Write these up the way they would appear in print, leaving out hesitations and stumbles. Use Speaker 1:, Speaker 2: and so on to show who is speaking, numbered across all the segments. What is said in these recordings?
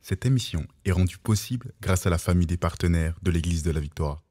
Speaker 1: Cette émission est rendue possible grâce à la famille des partenaires de l'Église de la Victoire.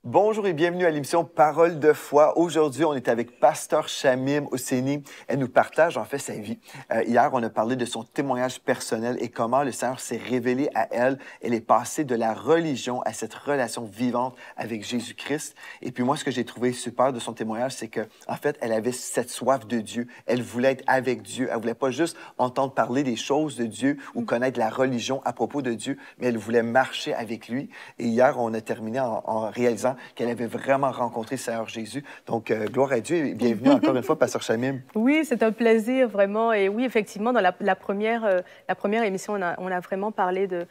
Speaker 2: Bonjour et bienvenue à l'émission Parole de foi. Aujourd'hui, on est avec Pasteur Shamim Hosseini. Elle nous partage en fait sa vie. Hier, on a parlé de son témoignage personnel et comment le Seigneur s'est révélé à elle. Elle est passée de la religion à cette relation vivante avec Jésus-Christ. Et puis moi, ce que j'ai trouvé super de son témoignage, c'est que en fait, elle avait cette soif de Dieu. Elle voulait être avec Dieu. Elle voulait pas juste entendre parler des choses de Dieu ou connaître la religion à propos de Dieu, mais elle voulait marcher avec lui. Et hier, on a terminé en réalisant qu'elle avait vraiment rencontré Seigneur Jésus. Donc, gloire à Dieu et bienvenue encore une fois, Pasteur Shamim.
Speaker 3: Oui, c'est un plaisir, vraiment. Et oui, effectivement, dans la première émission, on a vraiment parlé de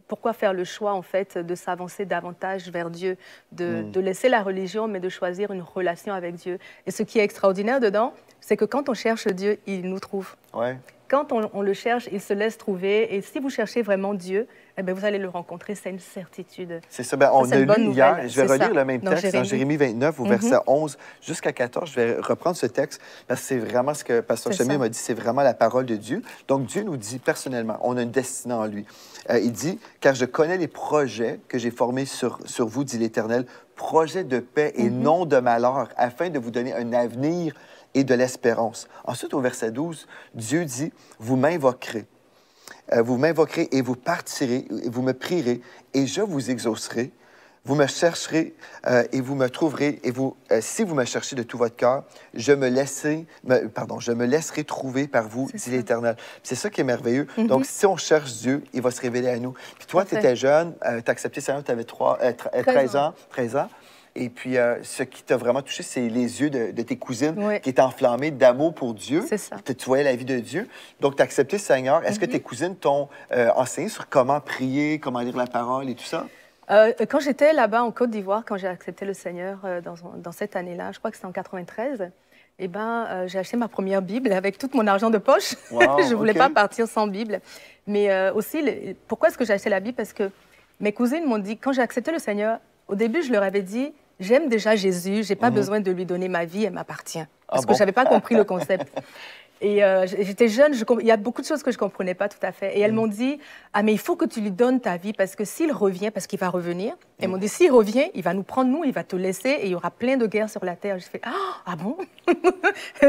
Speaker 3: pourquoi faire le choix, en fait, de s'avancer davantage vers Dieu, de laisser la religion, mais de choisir une relation avec Dieu. Et ce qui est extraordinaire dedans, c'est que quand on cherche Dieu, il nous trouve.
Speaker 2: Ouais.
Speaker 3: Quand on le cherche, il se laisse trouver. Et si vous cherchez vraiment Dieu, eh bien, vous allez le rencontrer, c'est une certitude.
Speaker 2: C'est ça. Bien, on a lu hier, je vais relire le même texte
Speaker 3: Jérémie.
Speaker 2: dans Jérémie 29, au verset 11 jusqu'à 14. Je vais reprendre ce texte parce que c'est vraiment ce que Pasteur Shamim m'a dit, c'est vraiment la parole de Dieu. Donc, Dieu nous dit personnellement, on a une destinée en lui. Il dit, « Car je connais les projets que j'ai formés sur vous, dit l'Éternel, projets de paix et non de malheur, afin de vous donner un avenir et de l'espérance. » Ensuite, au verset 12, Dieu dit, « Vous m'invoquerez. Vous m'invoquerez et vous partirez, vous me prierez et je vous exaucerai. Vous me chercherez et vous me trouverez. Et vous, si vous me cherchez de tout votre cœur, je me laisserai trouver par vous, dit l'Éternel. » C'est ça qui est merveilleux. Donc, si on cherche Dieu, il va se révéler à nous. Puis toi, tu étais jeune, tu as accepté Seigneur, tu avais 13 ans. Et puis, ce qui t'a vraiment touché, c'est les yeux de tes cousines qui étaient enflammées d'amour pour Dieu.
Speaker 3: C'est ça.
Speaker 2: Tu voyais la vie de Dieu. Donc, tu as accepté le Seigneur. Est-ce que tes cousines t'ont enseigné sur comment prier, comment lire la parole et tout ça?
Speaker 3: Quand j'étais là-bas en Côte d'Ivoire, quand j'ai accepté le Seigneur dans cette année-là, je crois que c'était en 93, eh ben, j'ai acheté ma première Bible avec tout mon argent de poche.
Speaker 2: Wow,
Speaker 3: je ne voulais pas partir sans Bible. Mais aussi, pourquoi est-ce que j'ai acheté la Bible? Parce que mes cousines m'ont dit, quand j'ai accepté le Seigneur, au début, je leur avais dit, j'aime déjà Jésus, je n'ai pas besoin de lui donner ma vie, elle m'appartient. Parce que je n'avais pas compris le concept. Et j'étais jeune, il y a beaucoup de choses que je ne comprenais pas tout à fait. Et elles m'ont dit, ah mais il faut que tu lui donnes ta vie parce que s'il revient, parce qu'il va revenir, elles m'ont dit, s'il revient, il va nous prendre, nous, il va te laisser et il y aura plein de guerres sur la terre. J'ai fait, ah bon?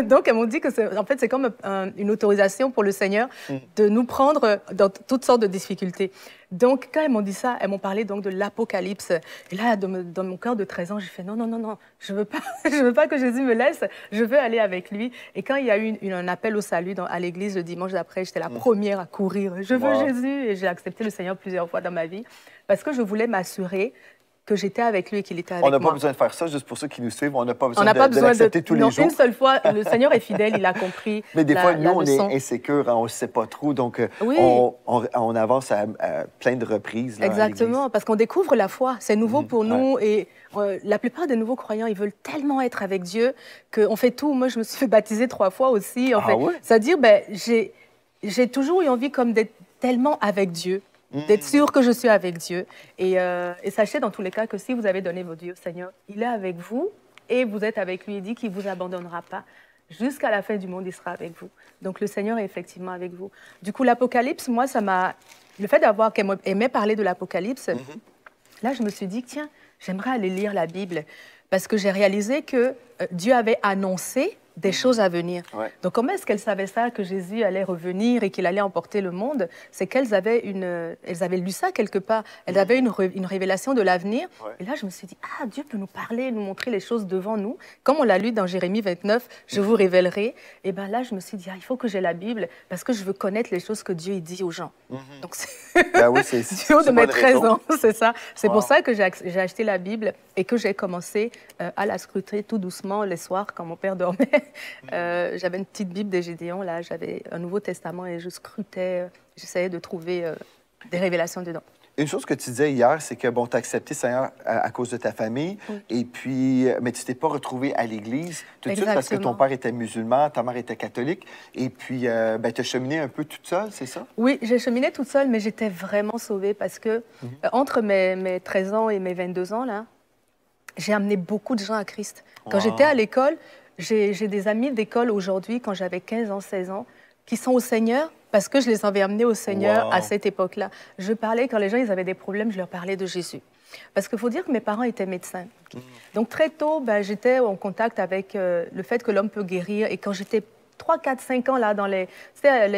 Speaker 3: Donc elles m'ont dit que en fait, c'est comme une autorisation pour le Seigneur de nous prendre dans toutes sortes de difficultés. Donc, quand elles m'ont dit ça, elles m'ont parlé donc de l'Apocalypse. Et là, dans mon cœur de 13 ans, j'ai fait non, je veux pas, je veux pas que Jésus me laisse, je veux aller avec lui. Et quand il y a eu un appel au salut à l'église le dimanche d'après, j'étais la première à courir. Je veux Jésus. Et j'ai accepté le Seigneur plusieurs fois dans ma vie parce que je voulais m'assurer que j'étais avec lui et qu'il était avec moi.
Speaker 2: On n'a pas besoin de faire ça, juste pour ceux qui nous suivent. On n'a pas besoin
Speaker 3: de
Speaker 2: l'accepter tous les jours.
Speaker 3: Une seule fois, le Seigneur est fidèle, il a compris.
Speaker 2: Mais des fois, nous, on
Speaker 3: est
Speaker 2: insécure, on ne sait pas trop. Donc, on avance à plein de reprises. Là,
Speaker 3: exactement, parce qu'on découvre la foi. C'est nouveau pour nous. Et la plupart des nouveaux croyants, ils veulent tellement être avec Dieu qu'on fait tout. Moi, je me suis fait baptiser 3 fois aussi. C'est-à-dire, j'ai toujours eu envie comme d'être tellement avec Dieu. D'être sûr que je suis avec Dieu. Et sachez dans tous les cas que si vous avez donné vos vies au Seigneur, il est avec vous et vous êtes avec lui. Il dit qu'il ne vous abandonnera pas. Jusqu'à la fin du monde, il sera avec vous. Donc, le Seigneur est effectivement avec vous. Du coup, l'Apocalypse, moi, ça m'a... Le fait d'avoir qu'elle aimait parler de l'Apocalypse, là, je me suis dit, tiens, j'aimerais aller lire la Bible. Parce que j'ai réalisé que Dieu avait annoncé des choses à venir. Donc, comment est-ce qu'elles savaient ça, que Jésus allait revenir et qu'il allait emporter le monde? C'est qu'elles avaient lu ça quelque part. Elles avaient une révélation de l'avenir. Et là, je me suis dit, Dieu peut nous parler, nous montrer les choses devant nous. Comme on l'a lu dans Jérémie 29, je vous révélerai. Et bien là, je me suis dit, il faut que j'ai la Bible parce que je veux connaître les choses que Dieu dit aux gens. Donc, c'est du haut de mes 13 ans, c'est ça. C'est pour ça que j'ai acheté la Bible et que j'ai commencé à la scruter tout doucement les soirs quand mon père dormait. J'avais une petite Bible des Gédéons, là, j'avais un Nouveau Testament et je scrutais, j'essayais de trouver des révélations dedans.
Speaker 2: Une chose que tu disais hier, c'est que, bon, tu as accepté Seigneur à cause de ta famille, et puis, mais tu t'es pas retrouvé à l'Église tout de suite parce que ton père était musulman, ta mère était catholique, et puis, ben, tu as cheminé un peu toute seule, c'est ça?
Speaker 3: Oui, j'ai cheminé toute seule, mais j'étais vraiment sauvée parce que entre mes 13 ans et mes 22 ans, là, j'ai amené beaucoup de gens à Christ. Quand j'étais à l'école, j'ai des amis d'école aujourd'hui, quand j'avais 15 ans, 16 ans, qui sont au Seigneur parce que je les avais amenés au Seigneur à cette époque-là. Je parlais, quand les gens ils avaient des problèmes, je leur parlais de Jésus. Parce qu'il faut dire que mes parents étaient médecins. Donc très tôt, ben, j'étais en contact avec le fait que l'homme peut guérir. Et quand j'étais 3, 4, 5 ans, là, dans les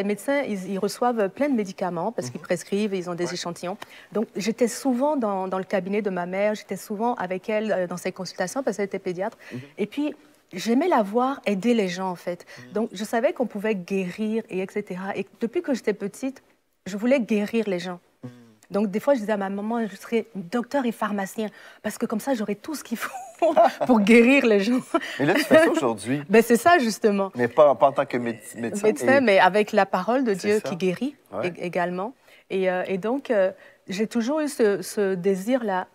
Speaker 3: médecins, ils reçoivent plein de médicaments parce qu'ils prescrivent et ils ont des échantillons. Donc, j'étais souvent dans le cabinet de ma mère, j'étais souvent avec elle dans ses consultations parce qu'elle était pédiatre. Et puis, j'aimais la voir aider les gens, en fait. Donc, je savais qu'on pouvait guérir, et etc. Et depuis que j'étais petite, je voulais guérir les gens. Donc, des fois, je disais à ma maman, je serais docteur et pharmacien, parce que comme ça, j'aurais tout ce qu'il faut pour guérir les gens.
Speaker 2: Mais là, tu fais ça aujourd'hui.
Speaker 3: Ben, c'est ça, justement.
Speaker 2: Mais pas en tant que médecin.
Speaker 3: Médecin, mais avec la parole de Dieu qui guérit également. Et donc, j'ai toujours eu ce désir-là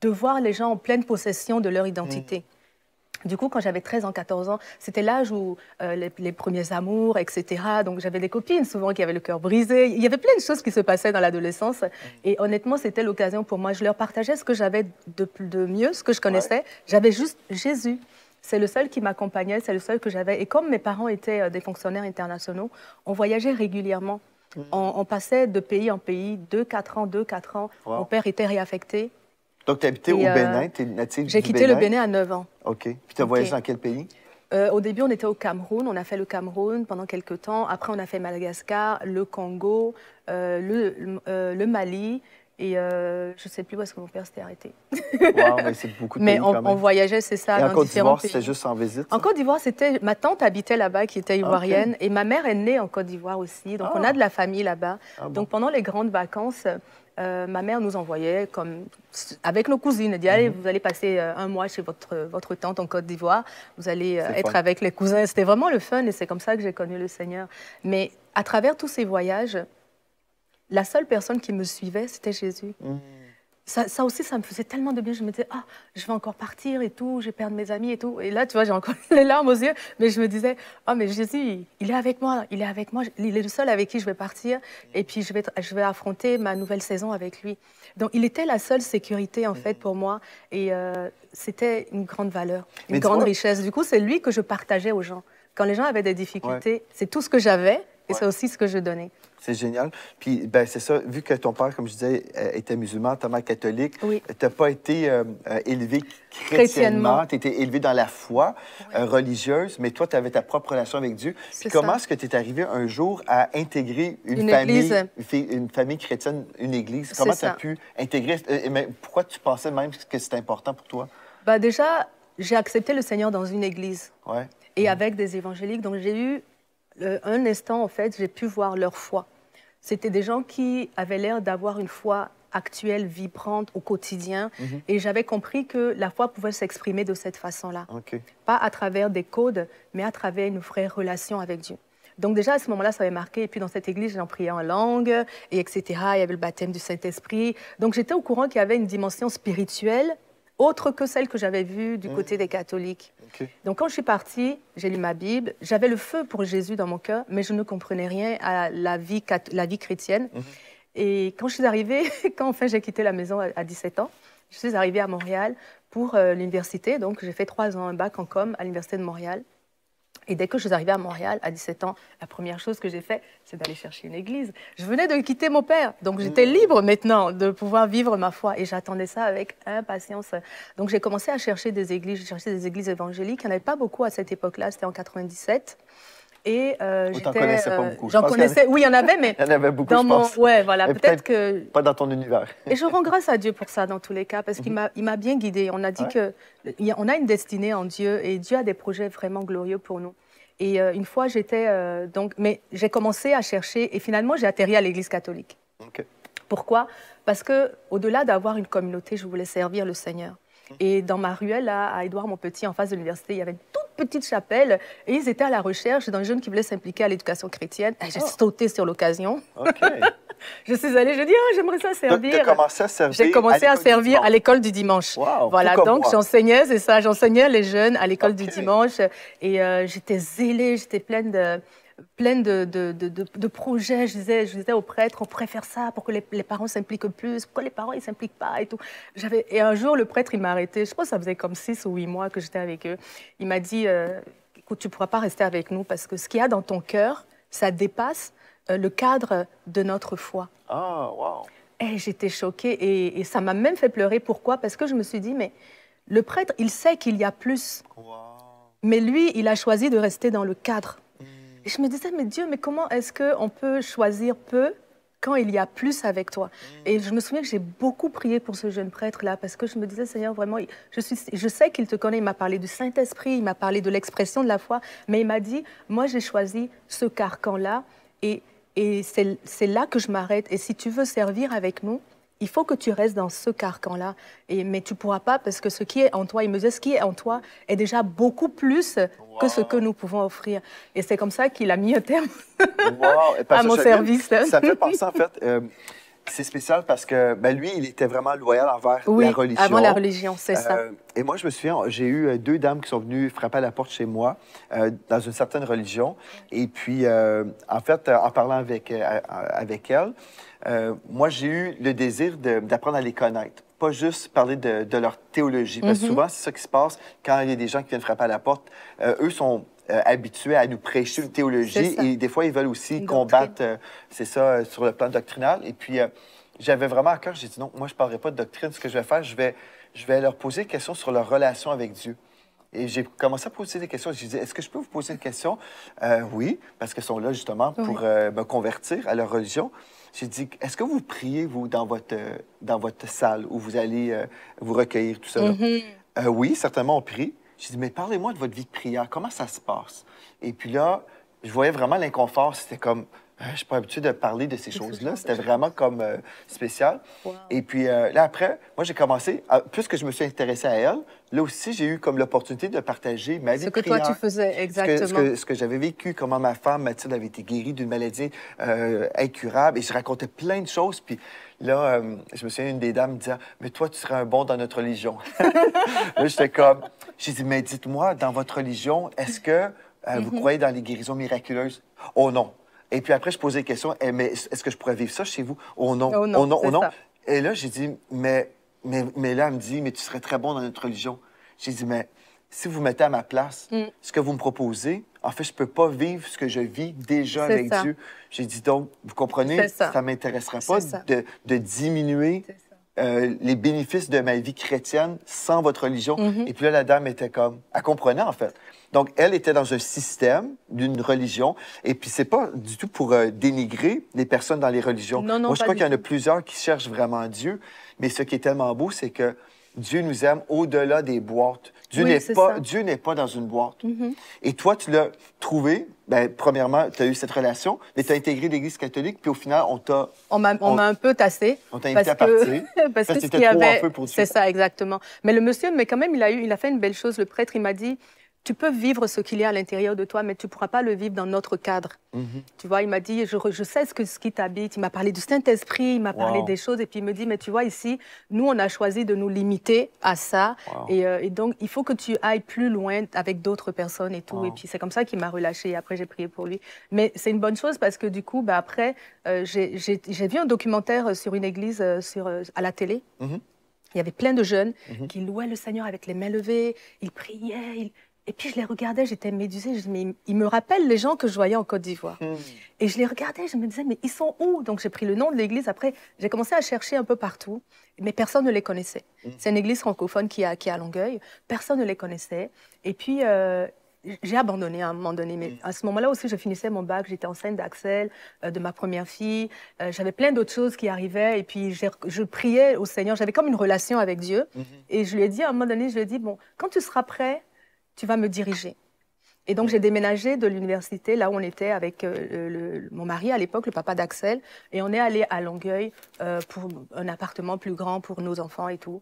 Speaker 3: de voir les gens en pleine possession de leur identité. Du coup, quand j'avais 13 ans, 14 ans, c'était l'âge où les premiers amours, etc. Donc, j'avais des copines souvent qui avaient le cœur brisé. Il y avait plein de choses qui se passaient dans l'adolescence. Et honnêtement, c'était l'occasion pour moi. Je leur partageais ce que j'avais de mieux, ce que je connaissais. J'avais juste Jésus. C'est le seul qui m'accompagnait, c'est le seul que j'avais. Et comme mes parents étaient des fonctionnaires internationaux, on voyageait régulièrement. On passait de pays en pays, 2-4 ans, 2-4 ans. Mon père était réaffecté.
Speaker 2: Donc, tu habitais au Bénin, tu es native du Bénin?
Speaker 3: J'ai quitté le Bénin à 9 ans.
Speaker 2: OK. Puis tu as voyagé dans quel pays?
Speaker 3: Au début, on était au Cameroun. On a fait le Cameroun pendant quelques temps. Après, on a fait Madagascar, le Congo, le Mali. Et je ne sais plus où est-ce que mon père s'était arrêté.
Speaker 2: Wow, mais c'est beaucoup de pays quand même.
Speaker 3: On voyageait, c'est ça,
Speaker 2: et
Speaker 3: dans
Speaker 2: en Côte
Speaker 3: différents
Speaker 2: d'Ivoire, c'était juste en visite?
Speaker 3: En Côte d'Ivoire, c'était... Ma tante habitait là-bas, qui était ivoirienne. Et ma mère est née en Côte d'Ivoire aussi. Donc, on a de la famille là-bas. Donc, pendant les grandes vacances... ma mère nous envoyait avec nos cousines. Elle dit, allez, vous allez passer un mois chez votre tante en Côte d'Ivoire. Vous allez être avec les cousins. C'était vraiment le fun et c'est comme ça que j'ai connu le Seigneur. Mais à travers tous ces voyages, la seule personne qui me suivait, c'était Jésus. Ça aussi, ça me faisait tellement de bien. Je me disais, ah, je vais encore partir et tout, je vais perdre mes amis et tout. Et là, tu vois, j'ai encore les larmes aux yeux. Mais je me disais, oh, mais Jésus, il est avec moi, il est avec moi. Il est le seul avec qui je vais partir. Et puis, je vais affronter ma nouvelle saison avec lui. Donc, il était la seule sécurité, en fait, pour moi. Et c'était une grande valeur, une grande richesse. Du coup, c'est lui que je partageais aux gens. Quand les gens avaient des difficultés, c'est tout ce que j'avais et c'est aussi ce que je donnais.
Speaker 2: C'est génial. Puis, ben, c'est ça, vu que ton père, comme je disais, était musulman, ta mère catholique, tu n'as pas été élevé chrétiennement, tu étais élevé dans la foi religieuse, mais toi, tu avais ta propre relation avec Dieu. Puis comment est-ce que tu es arrivé un jour à intégrer une famille chrétienne, une église? Comment tu as pu intégrer? Pourquoi tu pensais même que c'était important pour toi?
Speaker 3: Ben, déjà, j'ai accepté le Seigneur dans une église et avec des évangéliques. Donc, j'ai eu un instant, en fait, j'ai pu voir leur foi. C'était des gens qui avaient l'air d'avoir une foi actuelle, vibrante, au quotidien. Et j'avais compris que la foi pouvait s'exprimer de cette façon-là. Pas à travers des codes, mais à travers une vraie relation avec Dieu. Donc déjà, à ce moment-là, ça m'avait marqué. Et puis dans cette église, j'en priais en langue, et etc. Il y avait le baptême du Saint-Esprit. Donc j'étais au courant qu'il y avait une dimension spirituelle autre que celle que j'avais vue du côté des catholiques. Donc, quand je suis partie, j'ai lu ma Bible. J'avais le feu pour Jésus dans mon cœur, mais je ne comprenais rien à la vie chrétienne. Et quand je suis arrivée, quand enfin j'ai quitté la maison à 17 ans, je suis arrivée à Montréal pour l'université. Donc, j'ai fait 3 ans, un bac en com à l'Université de Montréal. Et dès que je suis arrivée à Montréal, à 17 ans, la première chose que j'ai faite, c'est d'aller chercher une église. Je venais de quitter mon père, donc j'étais libre maintenant de pouvoir vivre ma foi. Et j'attendais ça avec impatience. Donc j'ai commencé à chercher des églises. J'ai cherché des églises évangéliques. Il n'y en avait pas beaucoup à cette époque-là, c'était en 97. Et
Speaker 2: j'en connaissais pas beaucoup.
Speaker 3: J'en connaissais, oui, il y en avait, mais...
Speaker 2: Il y en avait beaucoup, je pense.
Speaker 3: Ouais, voilà, peut-être que...
Speaker 2: Pas dans ton univers.
Speaker 3: Et je rends grâce à Dieu pour ça, dans tous les cas, parce qu'il m'a bien guidée. On a dit qu'on a une destinée en Dieu, et Dieu a des projets vraiment glorieux pour nous. Et une fois, mais j'ai commencé à chercher, et finalement, j'ai atterri à l'Église catholique. Pourquoi? Parce qu'au-delà d'avoir une communauté, je voulais servir le Seigneur. Et dans ma ruelle, là, à Édouard-Montpetit, en face de l'université, il y avait une toute petite chapelle, et ils étaient à la recherche d'un jeune qui voulait s'impliquer à l'éducation chrétienne. J'ai sauté sur l'occasion. Je suis allée, je dis, oh, j'aimerais ça servir.
Speaker 2: Tu as commencé à servir?
Speaker 3: J'ai commencé à servir à l'école du dimanche.
Speaker 2: Wow,
Speaker 3: voilà, donc j'enseignais, c'est ça, j'enseignais les jeunes à l'école du dimanche. Et j'étais zélée, j'étais pleine de projets. Je disais aux prêtres, on pourrait faire ça pour que les parents s'impliquent plus. Pourquoi les parents, ils ne s'impliquent pas et tout. Et un jour, le prêtre, il m'a arrêté. Je pense que ça faisait comme 6 ou 8 mois que j'étais avec eux. Il m'a dit, écoute, tu ne pourras pas rester avec nous parce que ce qu'il y a dans ton cœur, ça dépasse le cadre de notre foi.
Speaker 2: Ah, wow.
Speaker 3: Et j'étais choquée et ça m'a même fait pleurer. Pourquoi? Parce que je me suis dit, mais le prêtre, il sait qu'il y a plus.
Speaker 2: Wow.
Speaker 3: Mais lui, il a choisi de rester dans le cadre. Et je me disais, mais Dieu, mais comment est-ce qu'on peut choisir peu quand il y a plus avec toi? Et je me souviens que j'ai beaucoup prié pour ce jeune prêtre-là parce que je me disais, Seigneur, vraiment, je sais qu'il te connaît. Il m'a parlé du Saint-Esprit, il m'a parlé de l'expression de la foi, mais il m'a dit, moi, j'ai choisi ce carcan-là et c'est là que je m'arrête. Et si tu veux servir avec nous, il faut que tu restes dans ce carcan-là. Mais tu ne pourras pas parce que ce qui est en toi, il me disait, ce qui est en toi est déjà beaucoup plus que ce que nous pouvons offrir. Et c'est comme ça qu'il a mis un terme à mon service.
Speaker 2: Ça fait penser, en fait, c'est spécial parce que lui, il était vraiment loyal envers la religion.
Speaker 3: Avant la religion, c'est ça.
Speaker 2: Et moi, je me souviens, j'ai eu 2 dames qui sont venues frapper à la porte chez moi dans une certaine religion. Et puis, en fait, en parlant avec elles, moi, j'ai eu le désir d'apprendre à les connaître. Pas juste parler de leur théologie. Parce que souvent, c'est ça qui se passe quand il y a des gens qui viennent frapper à la porte. Eux sont habitués à nous prêcher une théologie et des fois, ils veulent aussi combattre, c'est ça, sur le plan doctrinal. Et puis, j'avais vraiment à cœur, j'ai dit non, moi, je ne parlerai pas de doctrine. Ce que je vais faire, je vais leur poser des questions sur leur relation avec Dieu. Et j'ai commencé à poser des questions. Je disais, est-ce que je peux vous poser une question? Oui, parce qu'elles sont là justement pour me convertir à leur religion. J'ai dit, est-ce que vous priez, vous, dans votre salle où vous allez vous recueillir, tout ça? Oui, certainement, on prie. J'ai dit, mais parlez-moi de votre vie de prière. Comment ça se passe? Et puis là, je voyais vraiment l'inconfort. C'était comme, je ne suis pas habitué de parler de ces choses-là. C'était vraiment comme spécial. Wow. Et puis là, après, moi, j'ai commencé, puisque je me suis intéressé à elle, là aussi, j'ai eu comme l'opportunité de partager ma vie de prière.
Speaker 3: Ce que toi, tu faisais, exactement.
Speaker 2: Ce que j'avais vécu, comment ma femme, Mathilde, avait été guérie d'une maladie incurable. Et je racontais plein de choses. Puis là, je me souviens, une des dames me disait, mais toi, tu serais un bon dans notre religion. Là, j'étais comme, j'ai dit, mais dites-moi, dans votre religion, est-ce que vous croyez dans les guérisons miraculeuses? Oh non. Et puis après, je posais des questions. Mais est-ce que je pourrais vivre ça chez vous? Oh non.
Speaker 3: Oh non.
Speaker 2: Oh non. Oh non. Et là, j'ai dit, mais là, elle me dit, mais tu serais très bon dans notre religion. J'ai dit, mais si vous mettez à ma place, ce que vous me proposez, en fait, je ne peux pas vivre ce que je vis déjà avec Dieu. J'ai dit, donc, vous comprenez, ça ne m'intéresserait pas de diminuer les bénéfices de ma vie chrétienne sans votre religion. Et puis là, la dame était comme, elle comprenait, en fait. Donc, elle était dans un système d'une religion. Et puis, c'est pas du tout pour dénigrer les personnes dans les religions.
Speaker 3: Non,
Speaker 2: moi, je crois qu'il y en a plusieurs qui cherchent vraiment Dieu. Mais ce qui est tellement beau, c'est que Dieu nous aime au-delà des boîtes. Dieu n'est pas dans une boîte. Et toi, tu l'as trouvé. Bien, premièrement, tu as eu cette relation, mais tu as intégré l'Église catholique, puis au final, on m'a
Speaker 3: un peu tassé.
Speaker 2: On t'a invité à partir.
Speaker 3: Parce que
Speaker 2: c'était trop un peu pour Dieu.
Speaker 3: C'est ça, exactement. Mais le monsieur, quand même, il a fait une belle chose. Le prêtre, il m'a dit, tu peux vivre ce qu'il y a à l'intérieur de toi, mais tu ne pourras pas le vivre dans notre cadre. Tu vois, il m'a dit, je sais ce qui t'habite. Il m'a parlé du Saint-Esprit, il m'a parlé des choses. Et puis il me dit, mais tu vois, ici, nous, on a choisi de nous limiter à ça. Et donc, il faut que tu ailles plus loin avec d'autres personnes et tout. Et puis c'est comme ça qu'il m'a relâchée. Et après, j'ai prié pour lui. Mais c'est une bonne chose parce que du coup, après, j'ai vu un documentaire sur une église à la télé. Il y avait plein de jeunes qui louaient le Seigneur avec les mains levées. Ils priaient. Et puis, je les regardais, j'étais médusée. Je dis, mais ils me rappellent les gens que je voyais en Côte d'Ivoire. Et je les regardais, je me disais, mais ils sont où? Donc, j'ai pris le nom de l'église. Après, j'ai commencé à chercher un peu partout, mais personne ne les connaissait. C'est une église francophone qui est à Longueuil. Personne ne les connaissait. Et puis, j'ai abandonné à un moment donné. Mais à ce moment-là aussi, je finissais mon bac. J'étais enceinte d'Axel, de ma première fille. J'avais plein d'autres choses qui arrivaient. Et puis, je priais au Seigneur. J'avais comme une relation avec Dieu. Et je lui ai dit, à un moment donné, je lui ai dit, bon, quand tu seras prêt, tu vas me diriger. Et donc, j'ai déménagé de l'université, là où on était avec mon mari à l'époque, le papa d'Axel, et on est allé à Longueuil pour un appartement plus grand pour nos enfants et tout.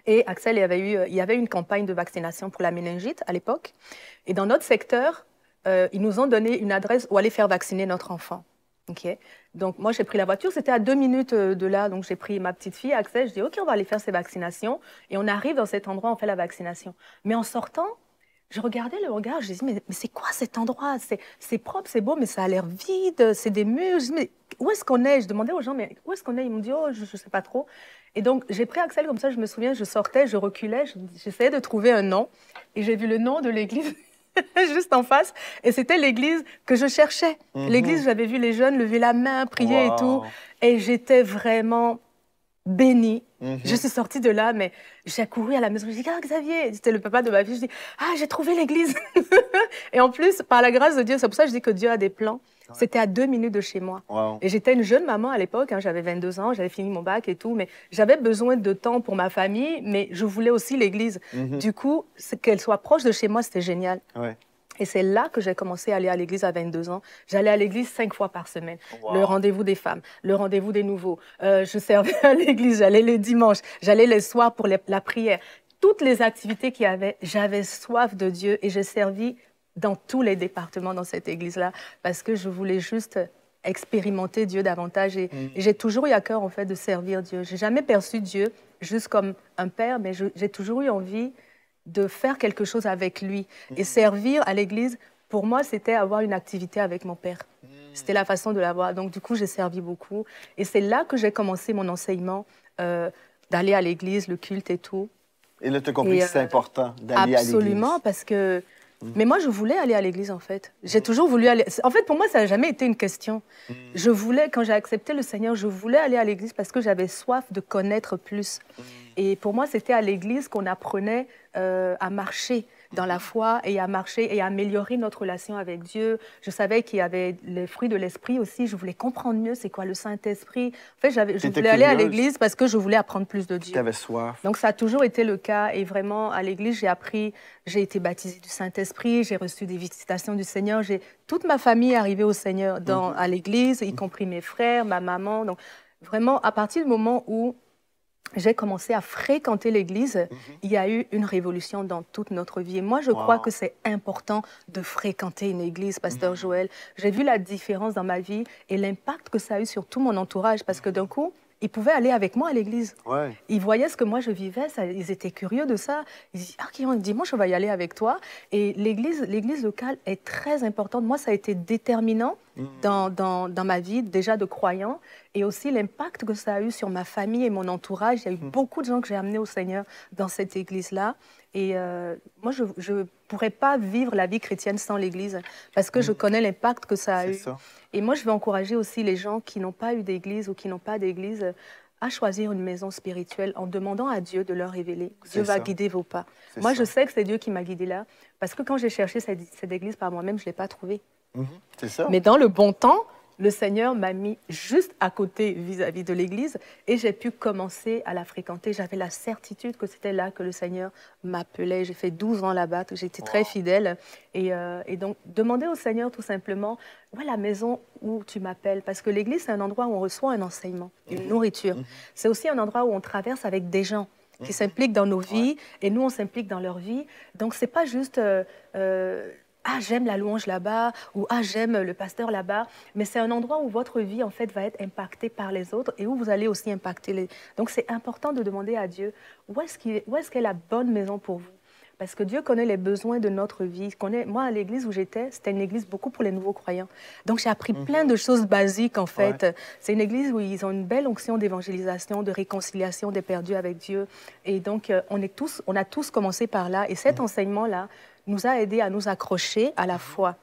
Speaker 3: Et Axel, il y avait une campagne de vaccination pour la méningite à l'époque. Et dans notre secteur, ils nous ont donné une adresse où aller faire vacciner notre enfant. OK. Donc, moi, j'ai pris la voiture. C'était à 2 minutes de là. Donc, j'ai pris ma petite fille, Axel. Je dis, OK, on va aller faire ses vaccinations. Et on arrive dans cet endroit, on fait la vaccination. Mais en sortant, je regardais le regard. Je dis, mais c'est quoi cet endroit? C'est propre, c'est beau, mais ça a l'air vide. C'est des murs. Je dis, mais où est-ce qu'on est? Je demandais aux gens, mais où est-ce qu'on est? Ils m'ont dit, oh, je ne sais pas trop. Et donc, j'ai pris Axel comme ça. Je me souviens, je sortais, je reculais. J'essayais de trouver un nom. Et j'ai vu le nom de l'église juste en face. Et c'était l'église que je cherchais. L'église, j'avais vu les jeunes lever la main, prier et tout. Et j'étais vraiment bénie. Je suis sortie de là, mais j'ai couru à la maison. Je dis, ah, Xavier, c'était le papa de ma fille. Je dis, ah, j'ai trouvé l'église. Et en plus, par la grâce de Dieu, c'est pour ça que je dis que Dieu a des plans. C'était à 2 minutes de chez moi. Et j'étais une jeune maman à l'époque, hein, j'avais 22 ans, j'avais fini mon bac et tout, mais j'avais besoin de temps pour ma famille, mais je voulais aussi l'église. Du coup, qu'elle soit proche de chez moi, c'était génial. Et c'est là que j'ai commencé à aller à l'église à 22 ans. J'allais à l'église 5 fois par semaine. Le rendez-vous des femmes, le rendez-vous des nouveaux. Je servais à l'église, j'allais les dimanches, j'allais les soirs pour la prière. Toutes les activités qu'il y avait, j'avais soif de Dieu et j'ai servi dans tous les départements dans cette église-là parce que je voulais juste expérimenter Dieu davantage. Et j'ai toujours eu à cœur, en fait, de servir Dieu. J'ai jamais perçu Dieu juste comme un père, mais j'ai toujours eu envie de faire quelque chose avec lui. Et servir à l'église, pour moi, c'était avoir une activité avec mon père. C'était la façon de l'avoir. Donc, du coup, j'ai servi beaucoup. Et c'est là que j'ai commencé mon enseignement, d'aller à l'église, le culte et tout.
Speaker 2: Et là, tu as compris que c'est important d'aller à l'église.
Speaker 3: Absolument, parce que... Mais moi, je voulais aller à l'église, en fait. J'ai toujours voulu aller... En fait, pour moi, ça n'a jamais été une question. Je voulais, quand j'ai accepté le Seigneur, je voulais aller à l'église parce que j'avais soif de connaître plus. Et pour moi, c'était à l'église qu'on apprenait à marcher dans la foi et à marcher et à améliorer notre relation avec Dieu. Je savais qu'il y avait les fruits de l'esprit aussi. Je voulais comprendre mieux c'est quoi le Saint-Esprit. En fait, je voulais aller à l'église parce que je voulais apprendre plus de Dieu.
Speaker 2: Tu avais soif.
Speaker 3: Donc, ça a toujours été le cas. Et vraiment, à l'église, j'ai appris, j'ai été baptisée du Saint-Esprit, j'ai reçu des visitations du Seigneur. Toute ma famille est arrivée au Seigneur à l'église, y compris mes frères, ma maman. Donc, vraiment, à partir du moment où j'ai commencé à fréquenter l'Église, il y a eu une révolution dans toute notre vie. Et moi, je crois que c'est important de fréquenter une Église, Pasteur Joël. J'ai vu la différence dans ma vie et l'impact que ça a eu sur tout mon entourage, parce que d'un coup, ils pouvaient aller avec moi à l'église. Ils voyaient ce que moi je vivais, ils étaient curieux de ça. Ils disaient, ah, dimanche, on va y aller avec toi. Et l'église locale est très importante. Moi, ça a été déterminant dans ma vie, déjà de croyant, et aussi l'impact que ça a eu sur ma famille et mon entourage. Il y a eu beaucoup de gens que j'ai amenés au Seigneur dans cette église-là. Et moi, je ne pourrais pas vivre la vie chrétienne sans l'église, parce que je connais l'impact que ça a eu. Et moi, je veux encourager aussi les gens qui n'ont pas eu d'église ou qui n'ont pas d'église à choisir une maison spirituelle en demandant à Dieu de leur révéler. Dieu va guider vos pas. Moi, je sais que c'est Dieu qui m'a guidée là, parce que quand j'ai cherché cette église par moi-même, je ne l'ai pas trouvée.
Speaker 2: C'est ça.
Speaker 3: Mais dans le bon temps, le Seigneur m'a mis juste à côté vis-à-vis de l'église et j'ai pu commencer à la fréquenter. J'avais la certitude que c'était là que le Seigneur m'appelait. J'ai fait 12 ans là-bas, j'étais très fidèle. Et donc, demander au Seigneur tout simplement, où est la maison où tu m'appelles? Parce que l'église, c'est un endroit où on reçoit un enseignement, une nourriture. C'est aussi un endroit où on traverse avec des gens qui s'impliquent dans nos vies et nous, on s'implique dans leur vie. Donc, c'est pas juste... ah, j'aime la louange là-bas, ou ah, j'aime le pasteur là-bas. Mais c'est un endroit où votre vie, en fait, va être impactée par les autres et où vous allez aussi impacter les... Donc, c'est important de demander à Dieu, où est-ce qu'est la bonne maison pour vous? Parce que Dieu connaît les besoins de notre vie. Moi, à l'église où j'étais, c'était une église beaucoup pour les nouveaux croyants. Donc, j'ai appris plein de choses basiques, en fait. C'est une église où ils ont une belle onction d'évangélisation, de réconciliation des perdus avec Dieu. Et donc, on a tous commencé par là. Et cet enseignement-là nous a aidés à nous accrocher à la foi.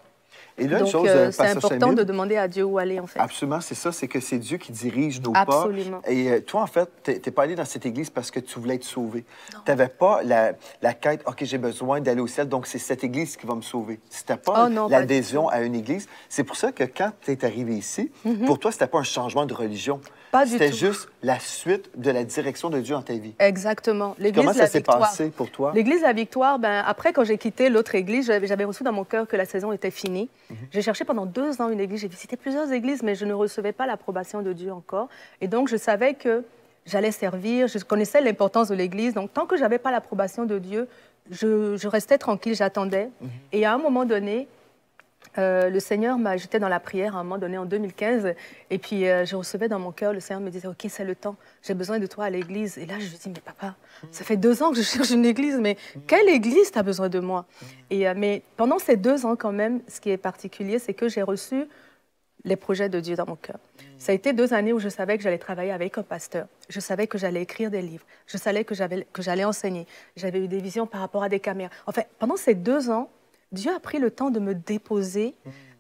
Speaker 2: Et là,
Speaker 3: donc, c'est important de demander à Dieu où aller, en fait.
Speaker 2: Absolument, c'est ça, c'est que c'est Dieu qui dirige nos
Speaker 3: Absolument.
Speaker 2: pas. Et toi, en fait, tu n'es pas allé dans cette église parce que tu voulais être sauvé. Tu n'avais pas la quête, OK, j'ai besoin d'aller au ciel, donc c'est cette église qui va me sauver. C'était pas l'adhésion à une église. C'est pour ça que quand tu es arrivé ici, pour toi, c'était pas un changement de religion. C'était juste la suite de la direction de Dieu dans ta vie.
Speaker 3: Exactement.
Speaker 2: Comment ça s'est passé pour toi?
Speaker 3: L'église La Victoire, après, quand j'ai quitté l'autre église, j'avais reçu dans mon cœur que la saison était finie. J'ai cherché pendant 2 ans une église. J'ai visité plusieurs églises, mais je ne recevais pas l'approbation de Dieu encore. Et donc, je savais que j'allais servir. Je connaissais l'importance de l'église. Donc, tant que je n'avais pas l'approbation de Dieu, je restais tranquille, j'attendais. Et à un moment donné, le Seigneur j'étais dans la prière à un moment donné en 2015 et puis je recevais dans mon cœur, le Seigneur me disait, OK, c'est le temps, j'ai besoin de toi à l'église. Et là, je lui dis, mais papa, ça fait 2 ans que je cherche une église, mais quelle église tu as besoin de moi? Et, mais pendant ces 2 ans quand même, ce qui est particulier, c'est que j'ai reçu les projets de Dieu dans mon cœur. Ça a été 2 années où je savais que j'allais travailler avec un pasteur. Je savais que j'allais écrire des livres. Je savais que j'allais enseigner. J'avais eu des visions par rapport à des caméras. Enfin, pendant ces 2 ans, Dieu a pris le temps de me déposer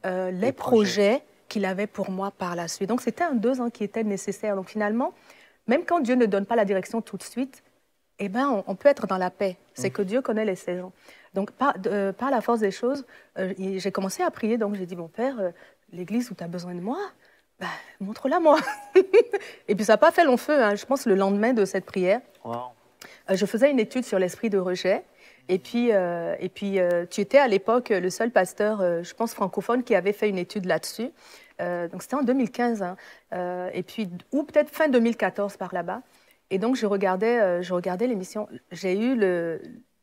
Speaker 3: les projets qu'il avait pour moi par la suite. Donc, c'était un 2 ans qui était nécessaire. Donc, finalement, même quand Dieu ne donne pas la direction tout de suite, eh ben, on peut être dans la paix. C'est que Dieu connaît les saisons. Donc, par la force des choses, j'ai commencé à prier. Donc, j'ai dit, mon Père, l'église où tu as besoin de moi, bah, montre-la moi. Et puis, ça n'a pas fait long feu. Hein. Je pense le lendemain de cette prière, je faisais une étude sur l'esprit de rejet. Et puis, tu étais à l'époque le seul pasteur, je pense, francophone qui avait fait une étude là-dessus. Donc, c'était en 2015, hein. Et puis, ou peut-être fin 2014 par là-bas. Et donc, je regardais l'émission. J'ai eu le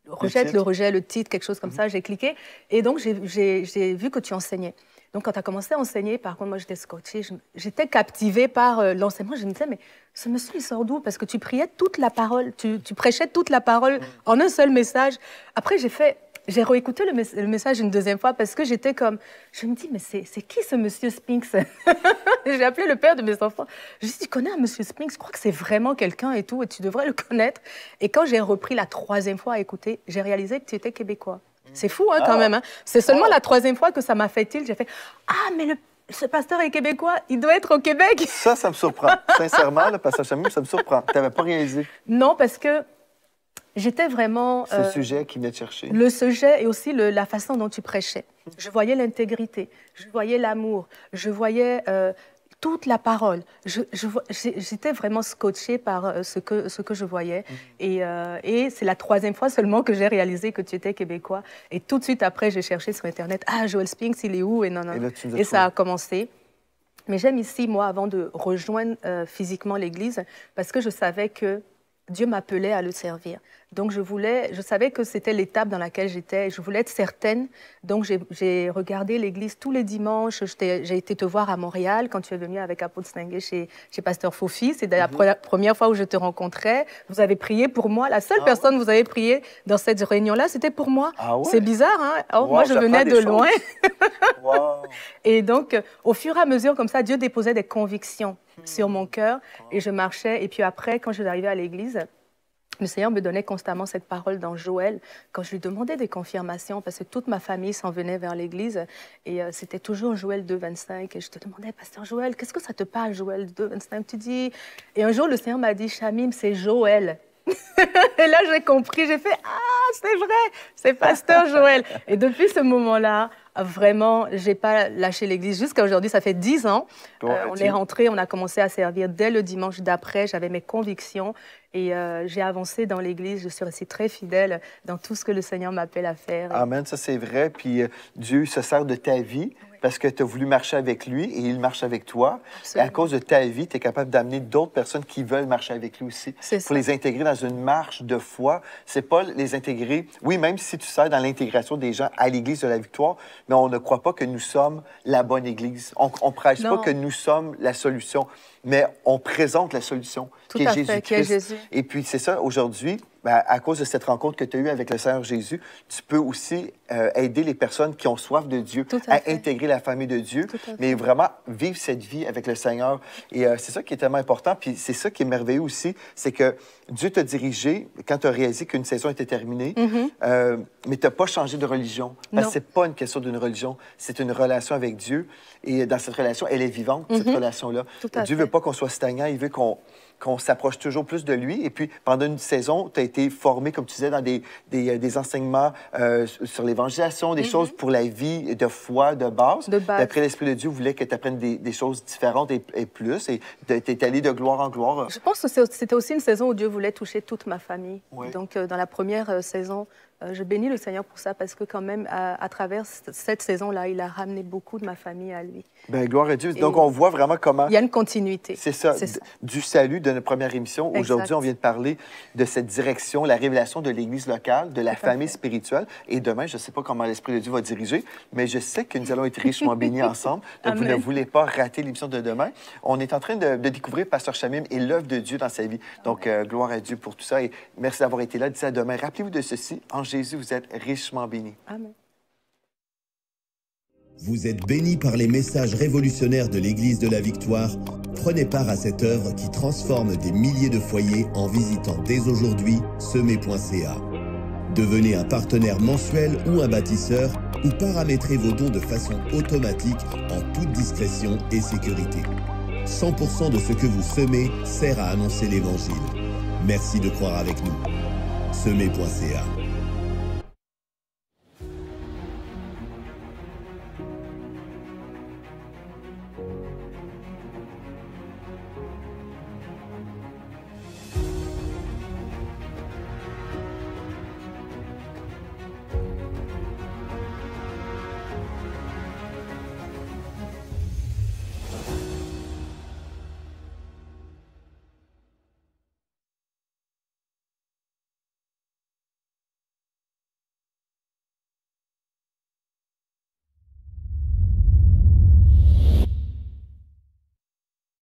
Speaker 3: rejet, le titre, quelque chose comme ça. J'ai cliqué. Et donc, j'ai vu que tu enseignais. Donc, quand tu as commencé à enseigner, par contre, moi, j'étais scotchée. J'étais captivée par l'enseignement. Je me disais, mais ce monsieur, il sort d'où? Parce que tu priais toute la parole. Tu prêchais toute la parole en un seul message. Après, j'ai réécouté le message une deuxième fois parce que j'étais comme... Je me dis, mais c'est qui ce monsieur Spinks? J'ai appelé le père de mes enfants. Je lui ai dit, tu connais un monsieur Spinks? Je crois que c'est vraiment quelqu'un et tout, et tu devrais le connaître. Et quand j'ai repris la 3e fois à écouter, j'ai réalisé que tu étais québécois. C'est fou, hein, quand même. Hein? C'est seulement la 3e fois que ça m'a fait tilt. J'ai fait, ah, mais ce pasteur est québécois, il doit être au Québec.
Speaker 2: Ça me surprend. Sincèrement, le pasteur Chamu, ça me surprend. Tu n'avais pas réalisé.
Speaker 3: Non, parce que j'étais vraiment...
Speaker 2: C'est le sujet qui venait te chercher.
Speaker 3: Le sujet et aussi la façon dont tu prêchais. Je voyais l'intégrité, je voyais l'amour, je voyais toute la parole. J'étais vraiment scotchée par ce que je voyais. Et c'est la 3e fois seulement que j'ai réalisé que tu étais québécois. Et tout de suite après, j'ai cherché sur Internet, ah, Joel Spinks, il est où? Et non. Et ça a commencé. Mais j'aime ici, moi, avant de rejoindre physiquement l'Église, parce que je savais que Dieu m'appelait à le servir. Donc, je savais que c'était l'étape dans laquelle j'étais. Je voulais être certaine. Donc, j'ai regardé l'église tous les dimanches. J'ai été te voir à Montréal quand tu es venu avec Apôtre Stengue chez Pasteur Fofi. C'est la première fois où je te rencontrais. Vous avez prié pour moi. La seule personne que vous avez prié dans cette réunion-là, c'était pour moi. Ah ouais? C'est bizarre, hein? Oh, moi, je venais de loin. Et donc, au fur et à mesure, comme ça, Dieu déposait des convictions sur mon cœur et je marchais. Et puis après, quand je suis arrivée à l'église, le Seigneur me donnait constamment cette parole dans Joël, quand je lui demandais des confirmations, parce que toute ma famille s'en venait vers l'Église, et c'était toujours Joël 2,25. Et je te demandais, Pasteur Joël, qu'est-ce que ça te parle, Joël 2,25? Tu dis... Et un jour, le Seigneur m'a dit, Chamim, c'est Joël. Et là, j'ai compris, j'ai fait, ah, c'est vrai, c'est Pasteur Joël. Et depuis ce moment-là, vraiment, je n'ai pas lâché l'Église. Jusqu'à aujourd'hui, ça fait 10 ans. On est rentré, on a commencé à servir dès le dimanche d'après. J'avais mes convictions et j'ai avancé dans l'Église. Je suis restée très fidèle dans tout ce que le Seigneur m'appelle à faire.
Speaker 2: Amen, ça c'est vrai. Puis Dieu se sert de ta vie. Parce que tu as voulu marcher avec lui et il marche avec toi. Et à cause de ta vie, tu es capable d'amener d'autres personnes qui veulent marcher avec lui aussi. Pour les intégrer dans une marche de foi. C'est pas les intégrer... Oui, même si tu sers dans l'intégration des gens à l'Église de la Victoire, mais on ne croit pas que nous sommes la bonne Église. On ne prêche pas que nous sommes la solution, mais on présente la solution, qui est Jésus-Christ. Et puis c'est ça, aujourd'hui... Bien, à cause de cette rencontre que tu as eue avec le Seigneur Jésus, tu peux aussi aider les personnes qui ont soif de Dieu à intégrer la famille de Dieu, mais vraiment vivre cette vie avec le Seigneur. Et c'est ça qui est tellement important. Puis c'est ça qui est merveilleux aussi, c'est que Dieu t'a dirigé quand tu as réalisé qu'une saison était terminée, mais tu n'as pas changé de religion. Parce que ce n'est pas une question d'une religion, c'est une relation avec Dieu. Et dans cette relation, elle est vivante, cette relation-là. Dieu ne veut pas qu'on soit stagnant, il veut qu'on s'approche toujours plus de lui. Et puis, pendant une saison, tu as été formé, comme tu disais, dans des enseignements sur l'évangélisation, des choses pour la vie de foi, de base. Après, l'Esprit de Dieu voulait que tu apprennes des choses différentes et plus. Et tu es allé de gloire en gloire.
Speaker 3: Je pense que c'était aussi une saison où Dieu voulait toucher toute ma famille. Donc, dans la première saison, je bénis le Seigneur pour ça parce que quand même, à travers cette saison-là, il a ramené beaucoup de ma famille à lui.
Speaker 2: Bien, gloire à Dieu. Donc, on voit vraiment comment...
Speaker 3: Il y a une continuité.
Speaker 2: C'est ça. Du salut de notre première émission. Aujourd'hui, on vient de parler de cette direction, la révélation de l'Église locale, de la famille spirituelle. Et demain, je ne sais pas comment l'Esprit de Dieu va diriger, mais je sais que nous allons être richement bénis ensemble. Donc, vous ne voulez pas rater l'émission de demain. On est en train de découvrir Pasteur Shamim et l'œuvre de Dieu dans sa vie. Donc, gloire à Dieu pour tout ça. Et merci d'avoir été là. D'ici à demain. Rappelez-vous de ceci. En Jésus, vous êtes richement bénis.
Speaker 3: Amen.
Speaker 4: Vous êtes bénis par les messages révolutionnaires de l'Église de la Victoire. Prenez part à cette œuvre qui transforme des milliers de foyers en visitant dès aujourd'hui semer.ca. Devenez un partenaire mensuel ou un bâtisseur ou paramétrez vos dons de façon automatique en toute discrétion et sécurité. 100% de ce que vous semez sert à annoncer l'Évangile. Merci de croire avec nous. semer.ca